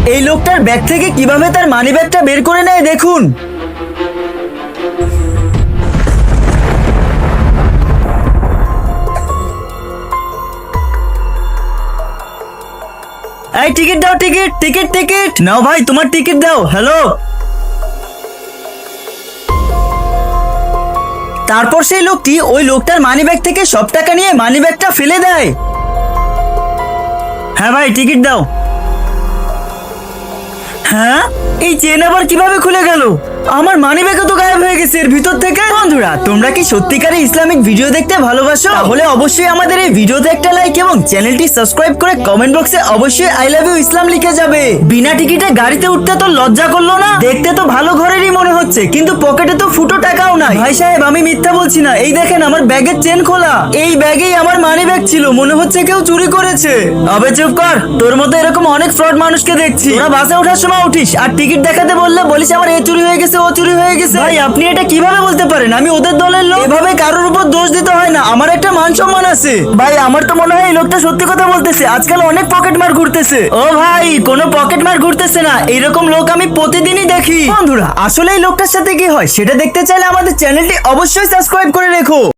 এই লোকটার ব্যাগ থেকে কিভাবে তার মানিব্যাগটা বের করে নেয় দেখুন। এই টিকিট দাও, টিকিট টিকিট টিকিট নাও ভাই, তোমার টিকিট দাও। হ্যালো। তারপর সেই লোকটি ওই লোকটার মানিব্যাগ থেকে সব টাকা নিয়ে মানিব্যাগটা ফেলে দেয়। হ্যাঁ ভাই, টিকিট দাও। হ্যাঁ, এই চেন আবার কিভাবে খুলে গেল? আমার মানিব্যাগও তো গায়েব হয়ে গেছে এর ভিতর থেকে। বন্ধুরা, তোমরা কি সত্যিকারে ইসলামিক ভিডিও দেখতে ভালোবাসো? তাহলে অবশ্যই আমাদের এই ভিডিওতে একটা লাইক এবং চ্যানেলটি সাবস্ক্রাইব করে কমেন্ট বক্সে অবশ্যই আই লাভ ইউ ইসলাম লিখে যাবে। বিনা টিকিটে গাড়িতে উঠতে তো লজ্জা করলো না? দেখতে তো ভালো ঘরেরই মনে হচ্ছে, কিন্তু পকেটে তো ফুটো টাকাও নাই। ভাই সাহেব, আমি মিথ্যা বলছি না, এই দেখেন আমার ব্যাগের চেন খোলা। এই ব্যাগেই আমার মানিব্যাগ ছিল, মনে হচ্ছে কেউ চুরি করেছে। আবে চুপ কর, তোর মতো এরকম অনেক ফ্রড মানুষকে দেখছি। তোরা বাসে ওঠার সময় উঠিস আর টিকিট দেখাতে বললে বলিস আমার এ চুরি হয়ে গেছে, ও চুরি হয়ে গেছে। ভাই, আপনি এটা কিভাবে বলতে পারেন? আমি ওদের দলের লোক। এভাবে কারোর উপর দোষ দিতে হয় না, আমার একটা মান সম্মান আছে। ভাই, আমার তো মনে হয় এই লোকটা সত্যি কথা বলতেছে। আজকাল অনেক পকেট মার ঘুরতেছে। ও ভাই, কোনো পকেট মার ঘুরতেছে না, এরকম লোক আমি প্রতিদিনই দেখি। বন্ধুরা, আসলে এই লোকটার সাথে কি হয় সেটা দেখতে চাইলে আমাদের চ্যানেলটি অবশ্যই সাবস্ক্রাইব করে রেখো।